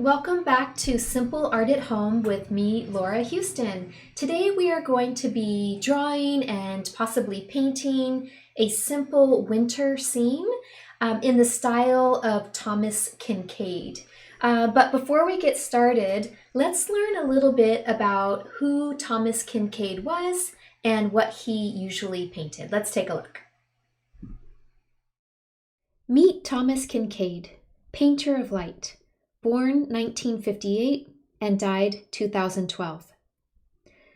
Welcome back to Simple Art at Home with me, Laura Houston. Today we are going to be drawing and possibly painting a simple winter scene in the style of Thomas Kincade. But before we get started, let's learn a little bit about who Thomas Kincade was and what he usually painted. Let's take a look. Meet Thomas Kincade, painter of light. Born 1958 and died 2012.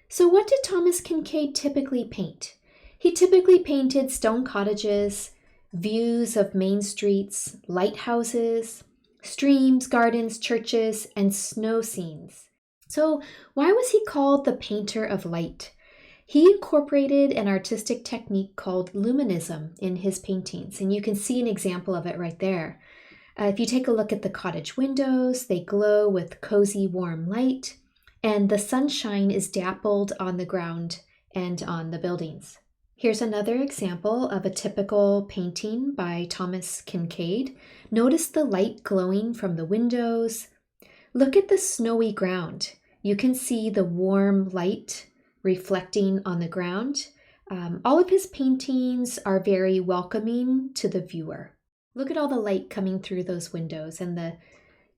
So what did Thomas Kincade typically paint? He typically painted stone cottages, views of main streets, lighthouses, streams, gardens, churches, and snow scenes. So why was he called the painter of light? He incorporated an artistic technique called luminism in his paintings, and you can see an example of it right there. If you take a look at the cottage windows, they glow with cozy, warm light, and the sunshine is dappled on the ground and on the buildings. Here's another example of a typical painting by Thomas Kincade. Notice the light glowing from the windows. Look at the snowy ground. You can see the warm light reflecting on the ground. All of his paintings are very welcoming to the viewer. Look at all the light coming through those windows and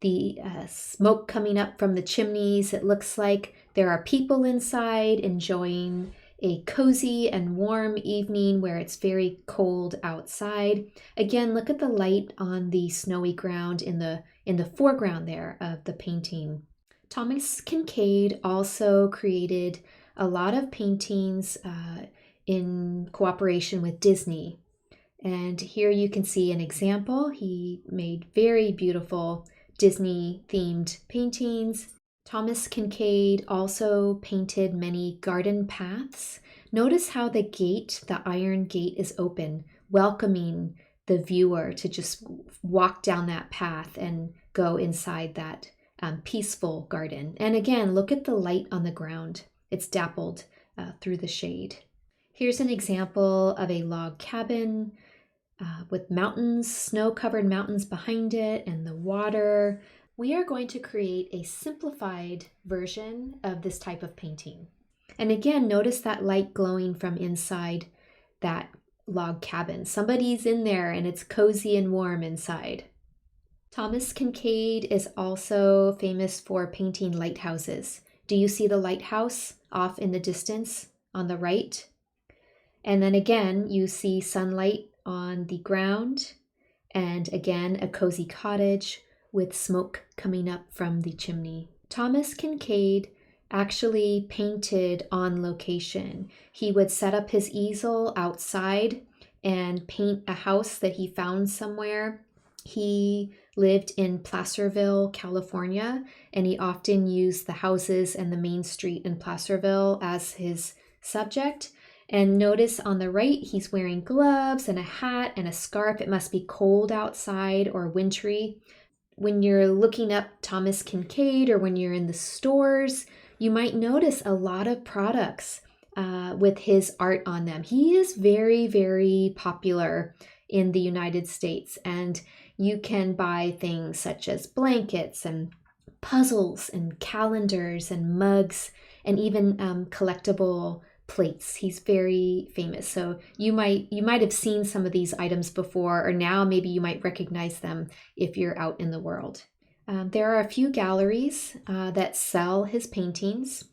the smoke coming up from the chimneys. It looks like there are people inside enjoying a cozy and warm evening where it's very cold outside. Again, look at the light on the snowy ground in the foreground there of the painting. Thomas Kincade also created a lot of paintings in cooperation with Disney. And here you can see an example. He made very beautiful Disney-themed paintings. Thomas Kincade also painted many garden paths. Notice how the iron gate is open, welcoming the viewer to just walk down that path and go inside that peaceful garden. And again, look at the light on the ground. It's dappled through the shade. Here's an example of a log cabin with mountains, snow-covered mountains behind it, and the water. We are going to create a simplified version of this type of painting. And again, notice that light glowing from inside that log cabin. Somebody's in there and it's cozy and warm inside. Thomas Kincade is also famous for painting lighthouses. Do you see the lighthouse off in the distance on the right? And then again, you see sunlight on the ground, and again a cozy cottage with smoke coming up from the chimney. Thomas Kincade actually painted on location. He would set up his easel outside and paint a house that he found somewhere. He lived in Placerville, California, and he often used the houses and the main street in Placerville as his subject. And notice on the right, he's wearing gloves and a hat and a scarf. It must be cold outside or wintry. When you're looking up Thomas Kincade or when you're in the stores, you might notice a lot of products with his art on them. He is very, very popular in the United States, and you can buy things such as blankets and puzzles and calendars and mugs and even collectible plates. He's very famous. So you might have seen some of these items before, or now maybe you might recognize them if you're out in the world. There are a few galleries that sell his paintings.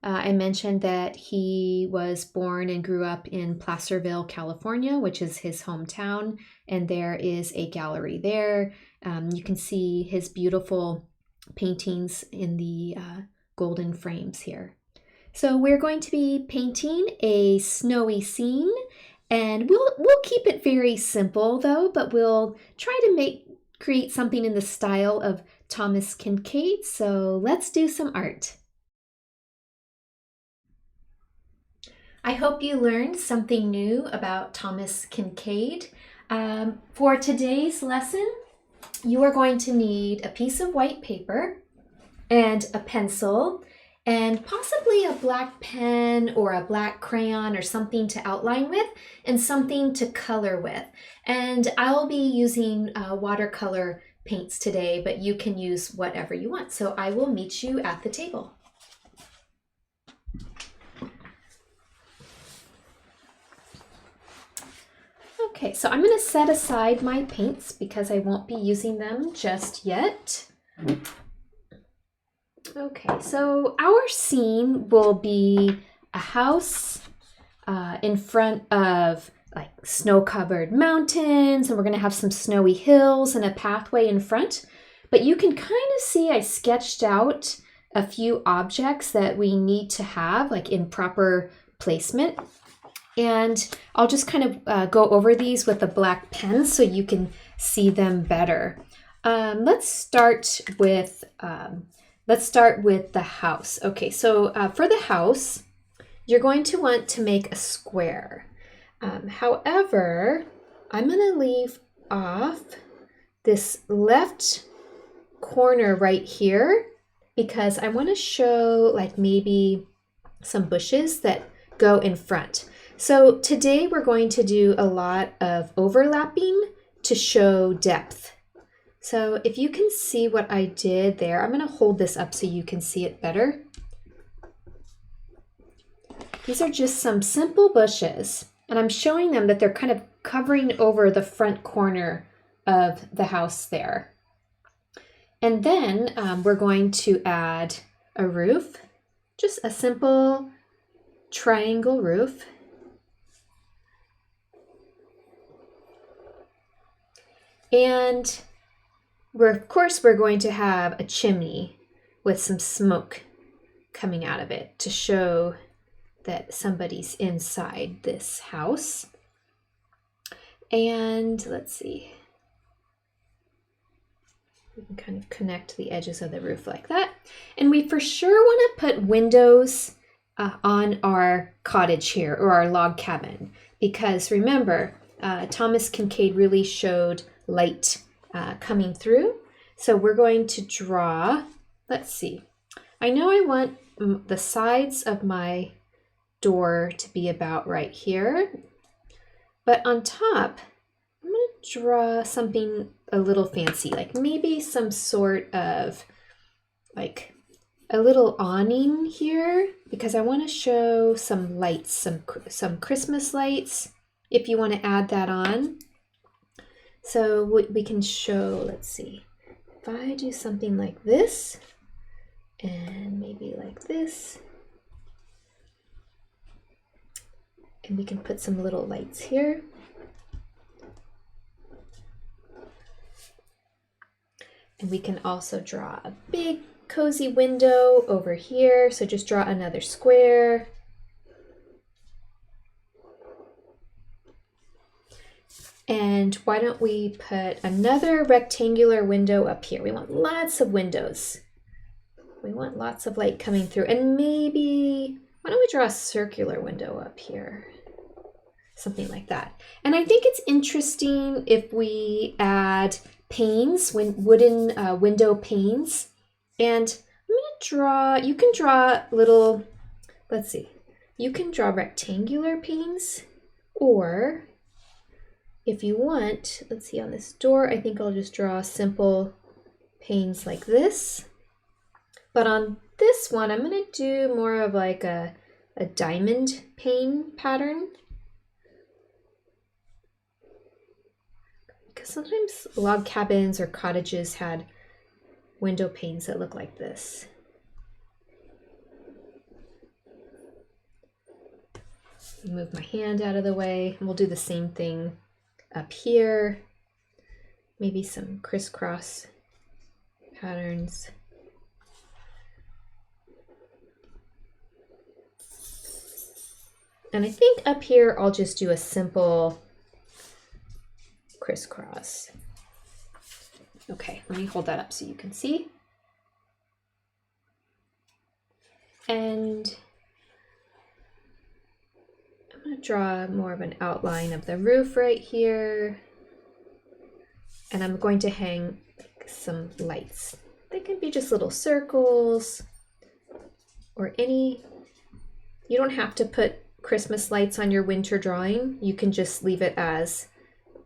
I mentioned that he was born and grew up in Placerville, California, which is his hometown, and there is a gallery there. You can see his beautiful paintings in the golden frames here. So we're going to be painting a snowy scene, and we'll keep it very simple though, but we'll try to create something in the style of Thomas Kincade. So let's do some art. I hope you learned something new about Thomas Kincade. For today's lesson, you are going to need a piece of white paper and a pencil and possibly a black pen or a black crayon or something to outline with and something to color with. And I'll be using watercolor paints today, but you can use whatever you want. So I will meet you at the table. Okay, so I'm going to set aside my paints because I won't be using them just yet. Okay, so our scene will be a house in front of like snow-covered mountains, and we're going to have some snowy hills and a pathway in front. But you can kind of see I sketched out a few objects that we need to have like in proper placement. And I'll just kind of go over these with a black pen so you can see them better. Let's start with the house. Okay, so for the house, you're going to want to make a square. However, I'm going to leave off this left corner right here because I want to show like maybe some bushes that go in front. So today we're going to do a lot of overlapping to show depth. So if you can see what I did there, I'm going to hold this up so you can see it better. These are just some simple bushes, and I'm showing them that they're kind of covering over the front corner of the house there. And then we're going to add a roof, just a simple triangle roof. And of course, we're going to have a chimney with some smoke coming out of it to show that somebody's inside this house. And let's see. We can kind of connect the edges of the roof like that. And we for sure want to put windows on our cottage here, or our log cabin, because remember, Thomas Kincade really showed light coming through. So we're going to draw, let's see. I know I want the sides of my door to be about right here, but on top, I'm going to draw something a little fancy, like maybe some sort of like a little awning here, because I want to show some lights, some Christmas lights, if you want to add that on. So we can show, let's see, if I do something like this, and maybe like this, and we can put some little lights here. And we can also draw a big cozy window over here. So just draw another square. And why don't we put another rectangular window up here? We want lots of windows. We want lots of light coming through. And maybe, why don't we draw a circular window up here? Something like that. And I think it's interesting if we add panes, wooden window panes. And I'm going to draw, you can draw little, let's see, you can draw rectangular panes, or if you want, let's see, on this door, I think I'll just draw simple panes like this. But on this one, I'm going to do more of like a diamond pane pattern. Because sometimes log cabins or cottages had window panes that look like this. Move my hand out of the way, and we'll do the same thing up here. Maybe some crisscross patterns. And I think up here I'll just do a simple crisscross. Okay, let me hold that up so you can see. And I'm going to draw more of an outline of the roof right here. And I'm going to hang some lights. They can be just little circles or any, you don't have to put Christmas lights on your winter drawing. You can just leave it as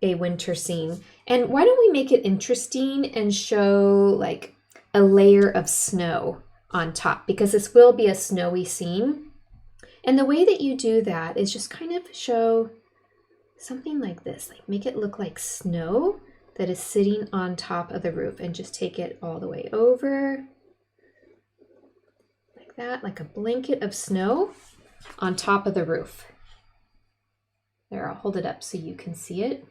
a winter scene. And why don't we make it interesting and show like a layer of snow on top, because this will be a snowy scene. And the way that you do that is just kind of show something like this, like make it look like snow that is sitting on top of the roof, and just take it all the way over like that, like a blanket of snow on top of the roof. There, I'll hold it up so you can see it.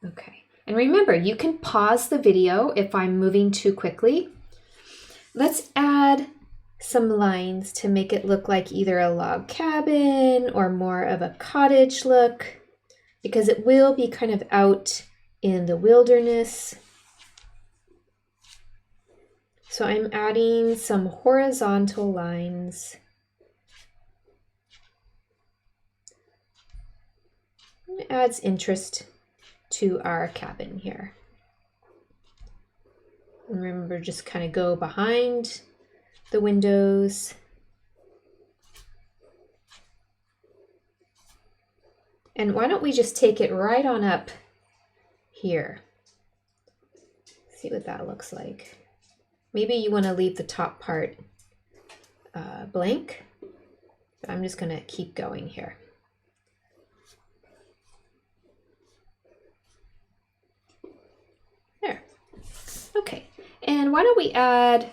Okay, and remember, you can pause the video if I'm moving too quickly. Let's add some lines to make it look like either a log cabin or more of a cottage look, because it will be kind of out in the wilderness. So I'm adding some horizontal lines. It adds interest to our cabin here. And remember, just kind of go behind the windows. And why don't we just take it right on up here? See what that looks like. Maybe you want to leave the top part blank, but I'm just going to keep going here. There. Okay, and why don't we add,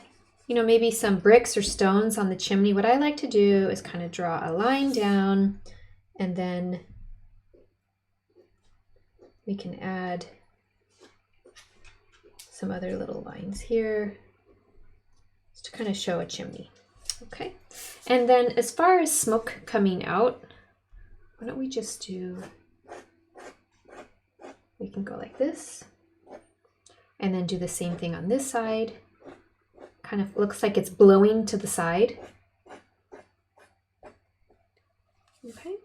maybe some bricks or stones on the chimney. What I like to do is kind of draw a line down, and then we can add some other little lines here just to kind of show a chimney. Okay, and then as far as smoke coming out, why don't we just do, we can go like this, and then do the same thing on this side. Kind of looks like it's blowing to the side. Okay.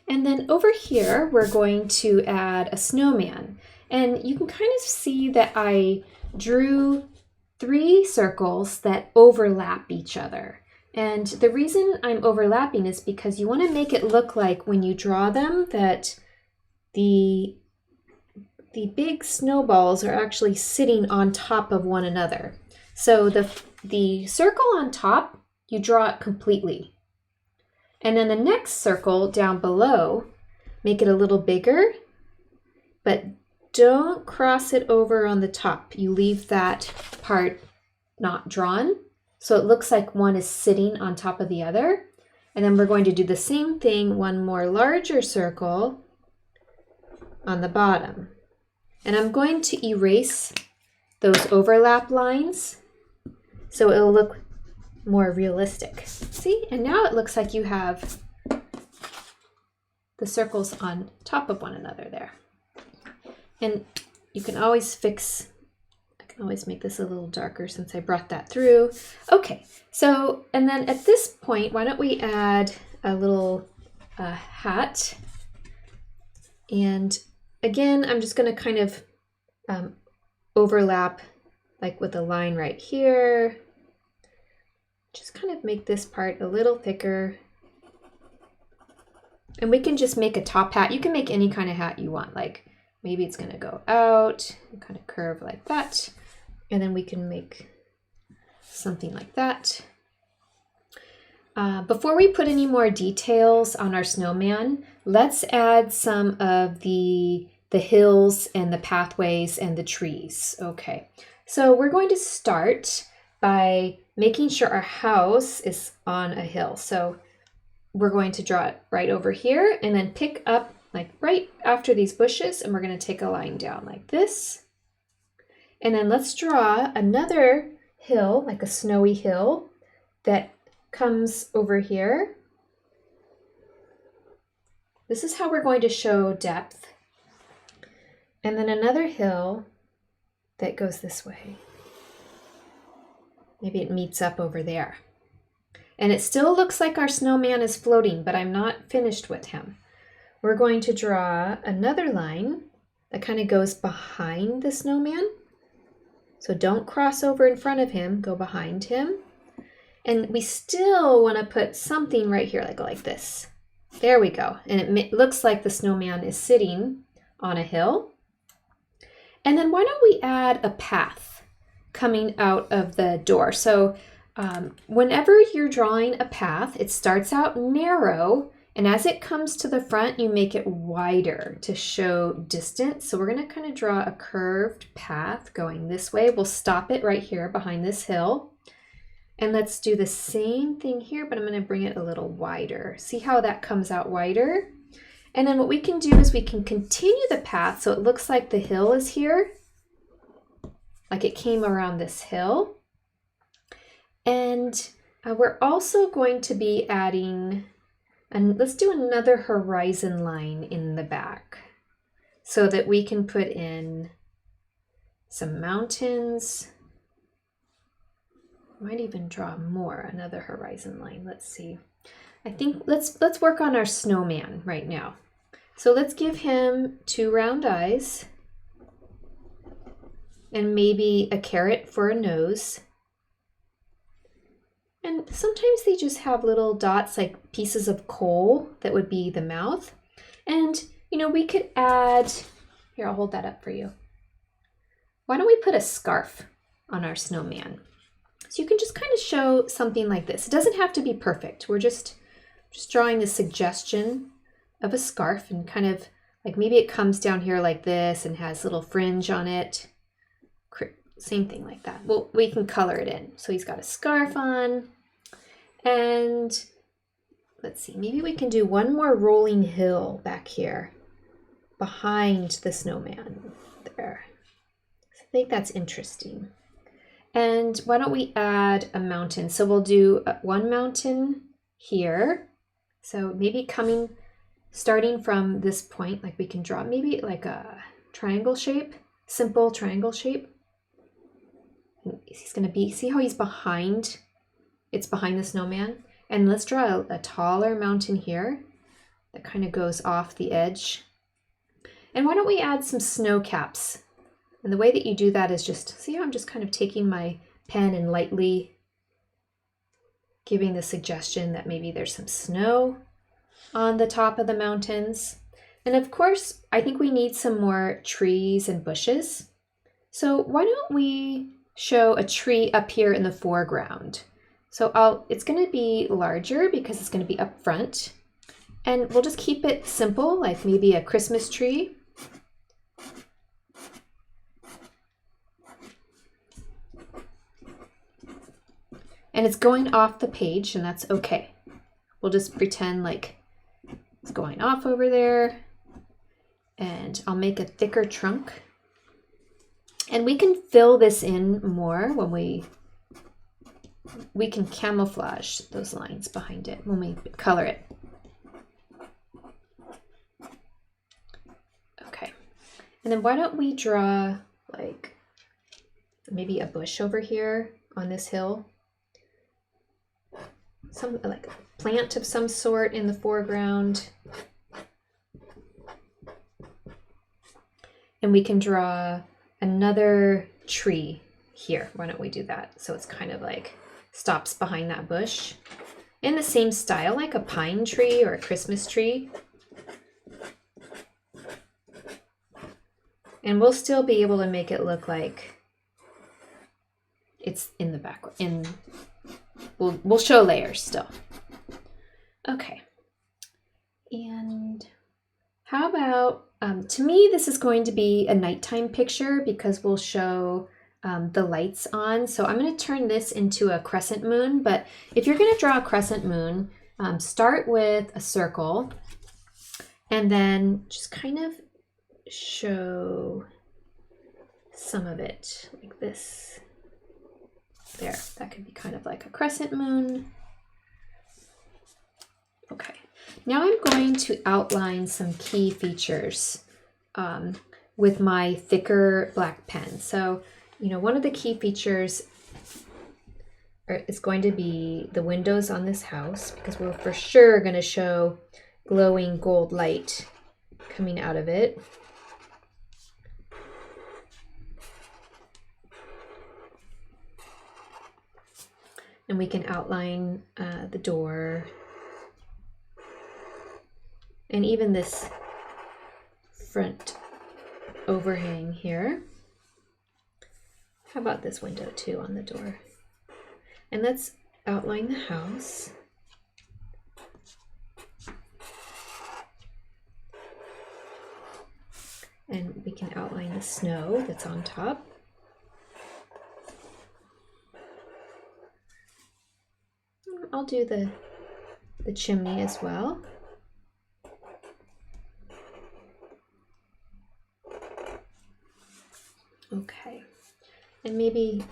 And then over here, we're going to add a snowman. And you can kind of see that I drew 3 circles that overlap each other. And the reason I'm overlapping is because you want to make it look like when you draw them that the big snowballs are actually sitting on top of one another. So the circle on top, you draw it completely. And then the next circle down below, make it a little bigger, but don't cross it over on the top. You leave that part not drawn, so it looks like one is sitting on top of the other. And then we're going to do the same thing, one more larger circle on the bottom. And I'm going to erase those overlap lines so it'll look more realistic. See, and now it looks like you have the circles on top of one another there. And you can always fix, I can always make this a little darker since I brought that through. Okay, so, and then at this point, why don't we add a little hat. And again, I'm just gonna kind of overlap like with a line right here. Just kind of make this part a little thicker. And we can just make a top hat. You can make any kind of hat you want. Like maybe it's gonna go out and kind of curve like that. And then we can make something like that. Before we put any more details on our snowman, let's add some of the hills and the pathways and the trees. Okay, so we're going to start by making sure our house is on a hill. So we're going to draw it right over here and then pick up like right after these bushes, and we're going to take a line down like this. And then let's draw another hill, like a snowy hill that comes over here. This is how we're going to show depth. And then another hill that goes this way. Maybe it meets up over there. And it still looks like our snowman is floating, but I'm not finished with him. We're going to draw another line that kind of goes behind the snowman. So don't cross over in front of him, go behind him. And we still want to put something right here, like this. There we go. And it looks like the snowman is sitting on a hill. And then why don't we add a path coming out of the door? So whenever you're drawing a path, it starts out narrow, and as it comes to the front, you make it wider to show distance. So we're going to kind of draw a curved path going this way. We'll stop it right here behind this hill. And let's do the same thing here, but I'm going to bring it a little wider. See how that comes out wider? And then what we can do is we can continue the path so it looks like the hill is here, like it came around this hill. And we're also going to be adding, and let's do another horizon line in the back so that we can put in some mountains. Might even draw more, another horizon line. Let's see. I think let's work on our snowman right now. So let's give him 2 round eyes and maybe a carrot for a nose. And sometimes they just have little dots like pieces of coal that would be the mouth. And you know, we could add, here, I'll hold that up for you. Why don't we put a scarf on our snowman? So you can just kind of show something like this. It doesn't have to be perfect. We're just drawing the suggestion of a scarf, and kind of like maybe it comes down here like this and has little fringe on it. Same thing like that. Well, we can color it in. So he's got a scarf on, and let's see, maybe we can do one more rolling hill back here behind the snowman there. I think that's interesting. And why don't we add a mountain? So we'll do one mountain here. So maybe starting from this point, like we can draw maybe like a triangle shape, simple triangle shape. And he's gonna be, see how he's behind? It's behind the snowman. And let's draw a taller mountain here that kind of goes off the edge. And why don't we add some snow caps? And the way that you do that is just, see how I'm just kind of taking my pen and lightly giving the suggestion that maybe there's some snow on the top of the mountains. And of course, I think we need some more trees and bushes. So why don't we show a tree up here in the foreground? So it's going to be larger because it's going to be up front. And we'll just keep it simple, like maybe a Christmas tree. And it's going off the page, and that's okay. We'll just pretend like it's going off over there. And I'll make a thicker trunk. And we can fill this in more when we can camouflage those lines behind it when we color it. Okay. And then why don't we draw like maybe a bush over here on this hill? Some like a plant of some sort in the foreground. And we can draw another tree here. Why don't we do that? So it's kind of like stops behind that bush in the same style, like a pine tree or a Christmas tree. And we'll still be able to make it look like it's in the background. We'll show layers still. Okay. And how about, to me, this is going to be a nighttime picture because we'll show the lights on. So I'm going to turn this into a crescent moon. But if you're going to draw a crescent moon, start with a circle and then just kind of show some of it like this. There, that could be kind of like a crescent moon. Okay, now I'm going to outline some key features with my thicker black pen. So, you know, one of the key features is going to be the windows on this house because we're for sure going to show glowing gold light coming out of it. And we can outline the door and even this front overhang here. How about this window too on the door? And let's outline the house. And we can outline the snow that's on top. I'll do the chimney as well. Okay, and maybe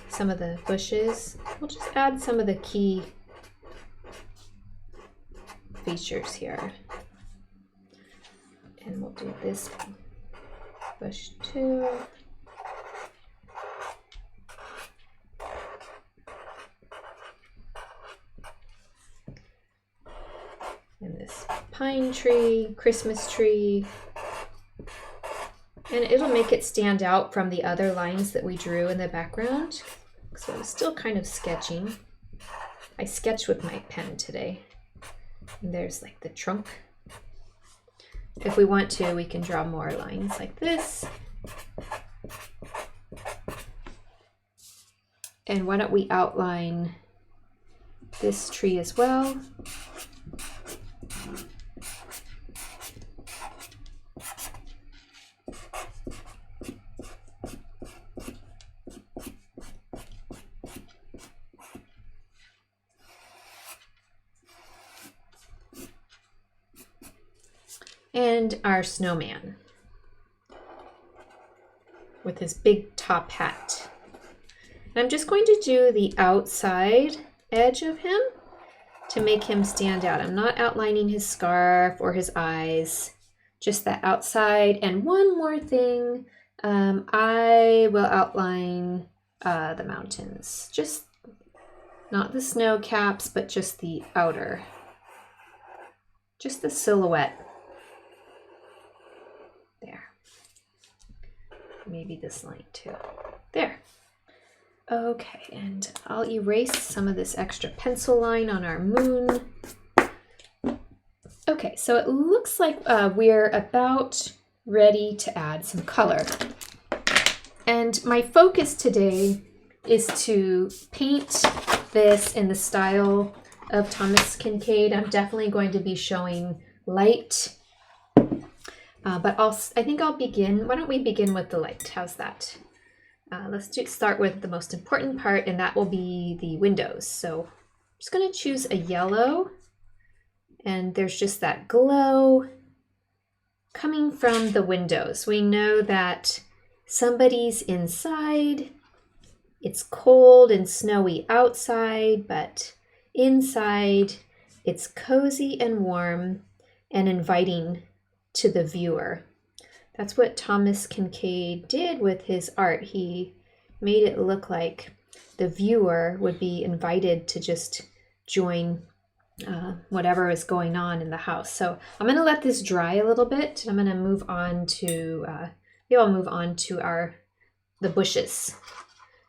some of the bushes. We'll just add some of the key features here. And we'll do this bush too. And this pine tree, Christmas tree. And it'll make it stand out from the other lines that we drew in the background. So I was still kind of sketching. I sketched with my pen today. And there's like the trunk. If we want to, we can draw more lines like this. And why don't we outline this tree as well? And our snowman with his big top hat. And I'm just going to do the outside edge of him to make him stand out. I'm not outlining his scarf or his eyes, just that outside. And one more thing, I will outline the mountains, just not the snow caps, but just the outer, just the silhouette. There. Maybe this line too. There. Okay, and I'll erase some of this extra pencil line on our moon. Okay, so it looks like we're about ready to add some color. And my focus today is to paint this in the style of Thomas Kincade. I'm definitely going to be showing light. But I think I'll begin. Why don't we begin with the light? How's that? Let's start with the most important part, and that will be the windows. So I'm just going to choose a yellow, and there's just that glow coming from the windows. We know that somebody's inside. It's cold and snowy outside, but inside it's cozy and warm and inviting to the viewer. That's what Thomas Kincade did with his art. He made it look like the viewer would be invited to just join whatever is going on in the house. So I'm going to let this dry a little bit. I'm going to move on to I'll move on to the bushes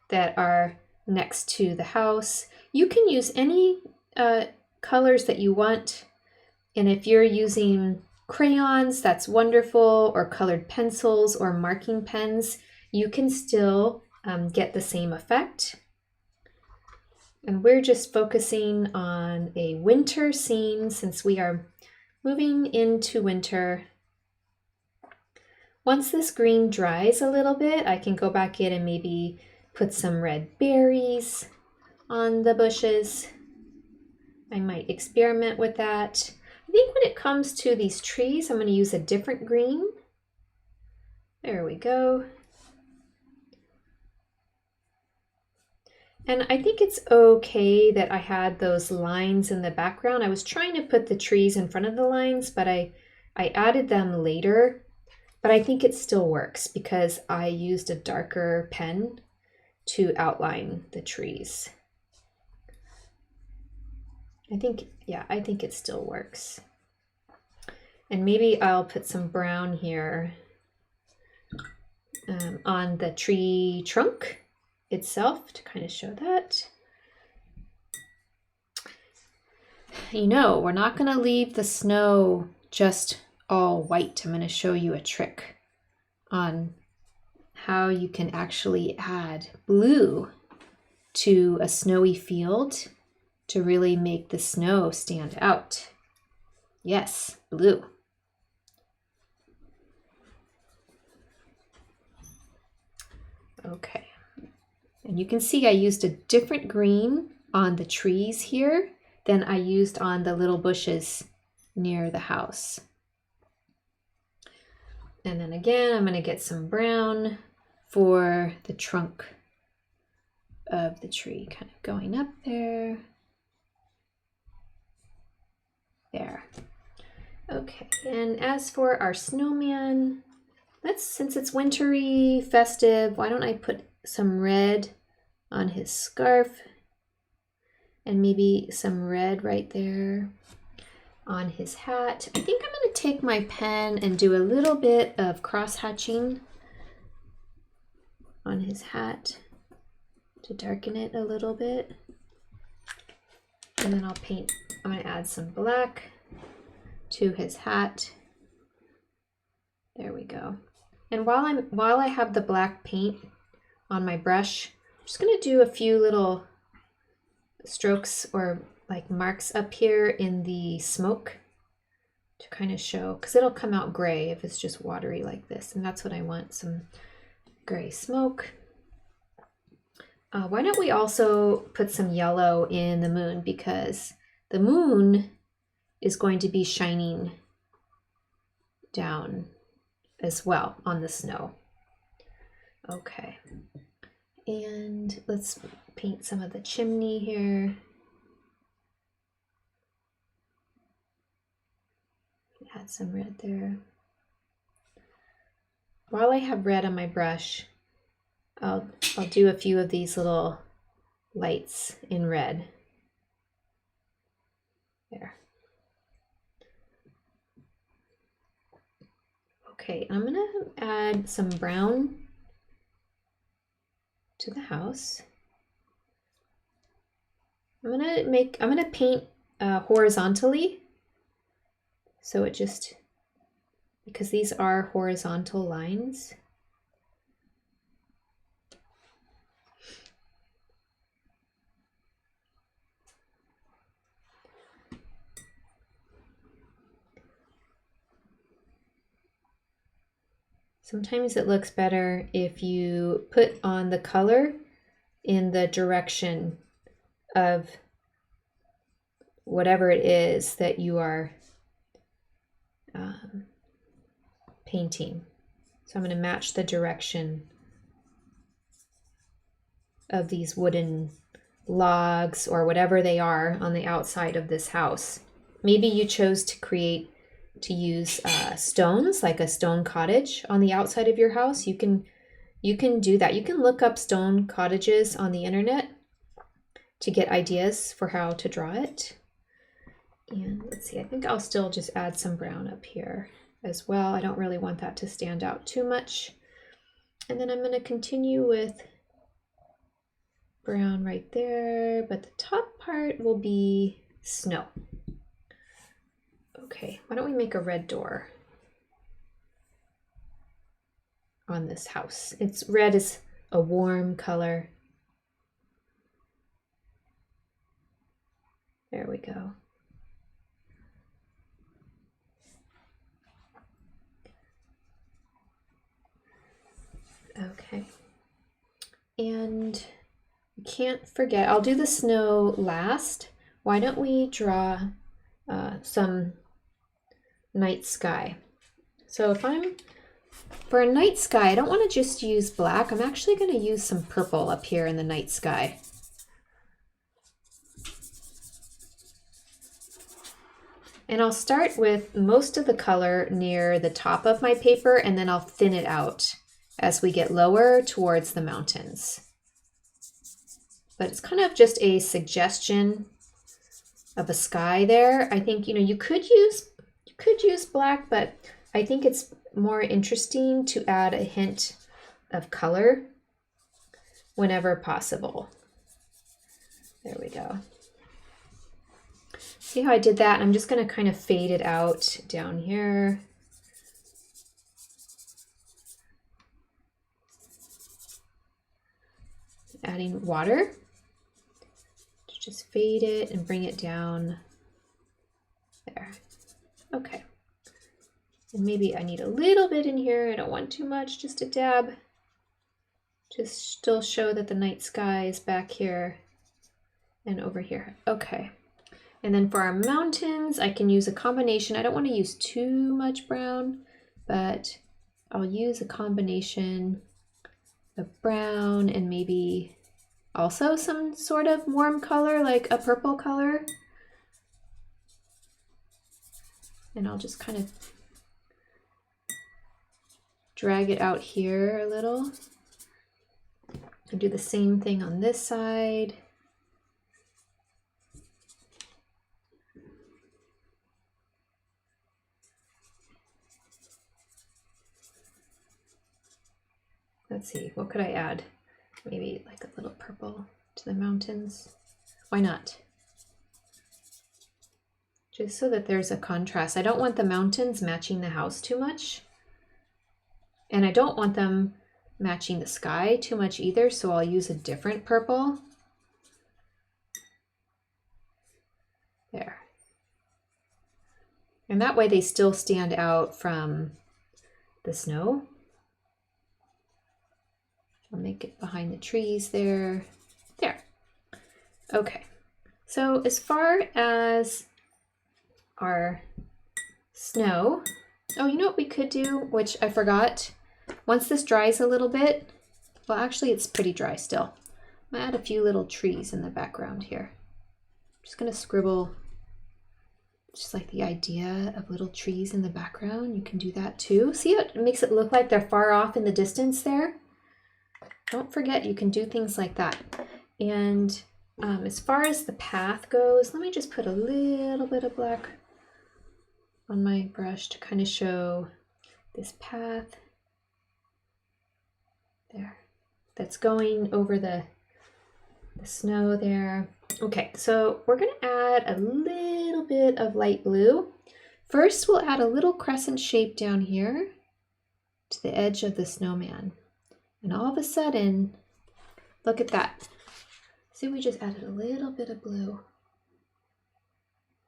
that are next to the house. You can use any colors that you want, and if you're using crayons, that's wonderful, or colored pencils or marking pens, you can still get the same effect. And we're just focusing on a winter scene since we are moving into winter. Once this green dries a little bit, I can go back in and maybe put some red berries on the bushes. I might experiment with that. I think when it comes to these trees, I'm going to use a different green. There we go. And I think it's okay that I had those lines in the background. I was trying to put the trees in front of the lines, but I added them later. But I think it still works because I used a darker pen to outline the trees. I think it still works. And maybe I'll put some brown here on the tree trunk itself to kind of show that. You know, we're not going to leave the snow just all white. I'm going to show you a trick on how you can actually add blue to a snowy field to really make the snow stand out. Yes, blue. Okay, and you can see I used a different green on the trees here than I used on the little bushes near the house. And then again, I'm going to get some brown for the trunk of the tree, kind of going up there. There. Okay, and as for our snowman, since it's wintry, festive, why don't I put some red on his scarf and maybe some red right there on his hat. I think I'm going to take my pen and do a little bit of cross-hatching on his hat to darken it a little bit. And then I'm going to add some black to his hat. There we go. And while I have the black paint on my brush, I'm just going to do a few little strokes or like marks up here in the smoke to kind of show, because it'll come out gray if it's just watery like this, and that's what I want, some gray smoke. Why don't we also put some yellow in the moon, because the moon is going to be shining down as well on the snow. Okay, and let's paint some of the chimney here. Add some red there. While I have red on my brush, I'll do a few of these little lights in red. There. Okay, I'm gonna add some brown to the house. I'm gonna paint horizontally. So it just, because these are horizontal lines. Sometimes it looks better if you put on the color in the direction of whatever it is that you are painting. So I'm going to match the direction of these wooden logs or whatever they are on the outside of this house. Maybe you chose to use stones, like a stone cottage on the outside of your house. You can do that. You can look up stone cottages on the internet to get ideas for how to draw it. And let's see, I think I'll still just add some brown up here as well. I don't really want that to stand out too much. And then I'm going to continue with brown right there, but the top part will be snow. Okay, why don't we make a red door on this house? Red is a warm color. There we go. Okay, and you can't forget, I'll do the snow last. Why don't we draw some night sky? So for a night sky, I don't want to just use black. I'm actually going to use some purple up here in the night sky. And I'll start with most of the color near the top of my paper, and then I'll thin it out as we get lower towards the mountains. But it's kind of just a suggestion of a sky there. I think, you could use black, but I think it's more interesting to add a hint of color whenever possible. There we go. See how I did that? I'm just going to kind of fade it out down here. Adding water to just fade it and bring it down there. Okay. And maybe I need a little bit in here. I don't want too much, just a dab. Just still show that the night sky is back here and over here. Okay. And then for our mountains, I can use a combination. I don't want to use too much brown, but I'll use a combination of brown and maybe also some sort of warm color, like a purple color. And I'll just kind of drag it out here a little. And do the same thing on this side. Let's see, what could I add? Maybe like a little purple to the mountains. Why not? Just so that there's a contrast. I don't want the mountains matching the house too much. And I don't want them matching the sky too much either, so I'll use a different purple. There. And that way they still stand out from the snow. I'll make it behind the trees there. There. Okay. So as far as our snow, oh, you know what we could do, which I forgot? Once this dries a little bit, well, actually it's pretty dry still. I'm gonna add a few little trees in the background here. I'm just gonna scribble just like the idea of little trees in the background. You can do that too. See how it makes it look like they're far off in the distance there? Don't forget you can do things like that. And as far as the path goes, let me just put a little bit of black on my brush to kind of show this path there that's going over the snow there. Okay, so we're going to add a little bit of light blue. First, we'll add a little crescent shape down here to the edge of the snowman. And all of a sudden, look at that. See, we just added a little bit of blue.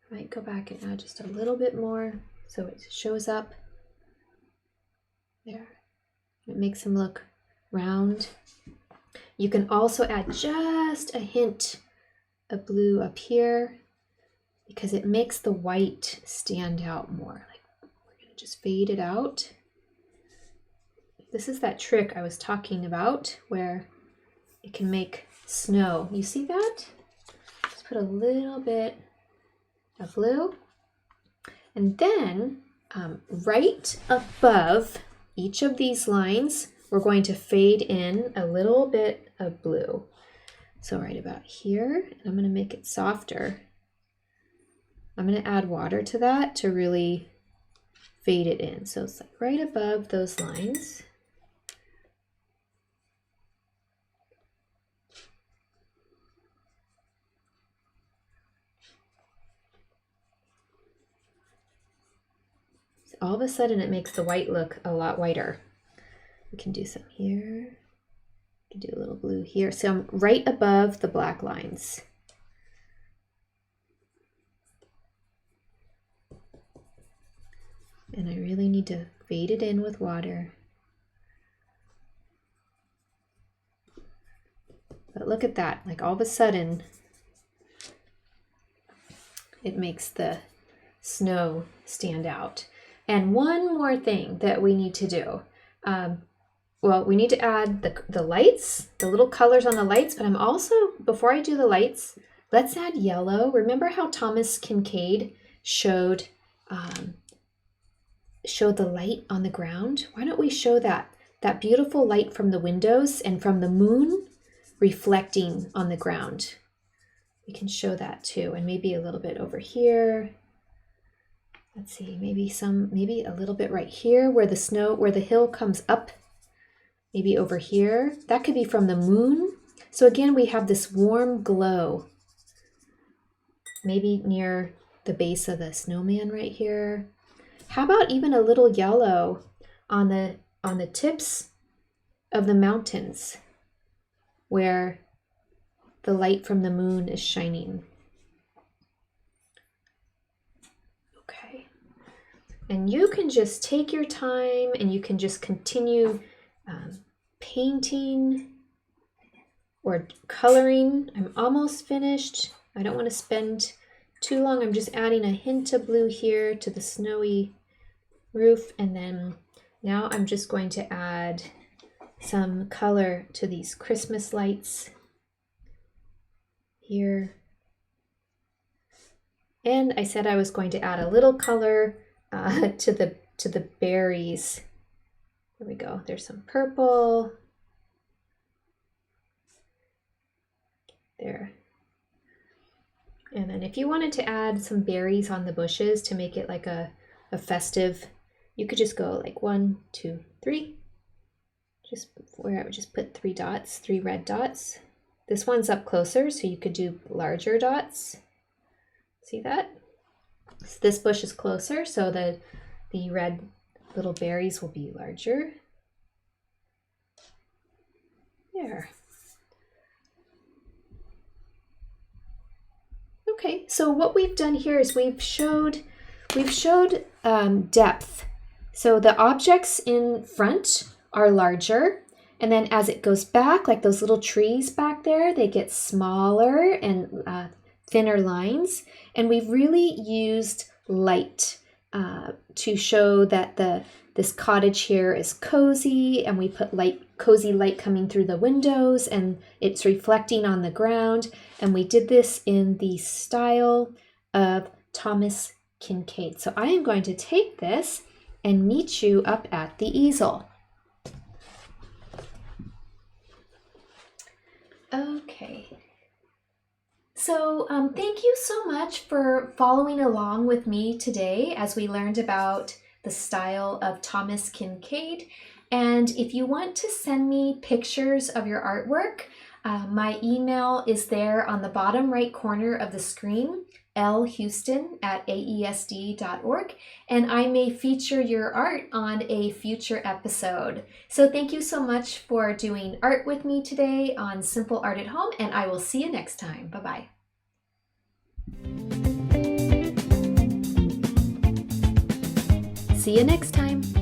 I might go back and add just a little bit more so it shows up there. It makes him look round. You can also add just a hint of blue up here because it makes the white stand out more. Like, we're going to just fade it out. This is that trick I was talking about where it can make snow. You see that? Just put a little bit of blue. And then right above each of these lines, we're going to fade in a little bit of blue. So right about here, and I'm going to make it softer. I'm going to add water to that to really fade it in. So it's like right above those lines. All of a sudden it makes the white look a lot whiter. We can do some here. We can do a little blue here. So I'm right above the black lines. And I really need to fade it in with water. But look at that, like all of a sudden it makes the snow stand out. And one more thing that we need to do. Well, we need to add the lights, the little colors on the lights, but I'm also, before I do the lights, let's add yellow. Remember how Thomas Kincade showed the light on the ground? Why don't we show that beautiful light from the windows and from the moon reflecting on the ground? We can show that too, and maybe a little bit over here. Let's see, maybe a little bit right here where the hill comes up, maybe over here. That could be from the moon. So again, we have this warm glow, maybe near the base of the snowman right here. How about even a little yellow on the tips of the mountains where the light from the moon is shining? Okay. And you can just take your time and you can just continue painting or coloring. I'm almost finished. I don't want to spend too long. I'm just adding a hint of blue here to the snowy roof, and then now I'm just going to add some color to these Christmas lights here. And I said I was going to add a little color to the berries. There we go. There's some purple. There. And then if you wanted to add some berries on the bushes to make it like a festive, you could just go like 1, 2, 3. Just where I would just put 3 dots, 3 red dots. This one's up closer, so you could do larger dots. See that? So this bush is closer, so the red little berries will be larger. There. Okay, so what we've done here is we've showed depth. So the objects in front are larger, and then as it goes back, like those little trees back there, they get smaller and thinner lines. And we've really used light to show that this cottage here is cozy, and we put cozy light coming through the windows, and it's reflecting on the ground. And we did this in the style of Thomas Kincade. So I am going to take this and meet you up at the easel. Okay. So thank you so much for following along with me today as we learned about the style of Thomas Kincade. And if you want to send me pictures of your artwork, my email is there on the bottom right corner of the screen, lhouston@aesd.org, and I may feature your art on a future episode. So thank you so much for doing art with me today on Simple Art at Home, and I will see you next time. Bye-bye. See you next time.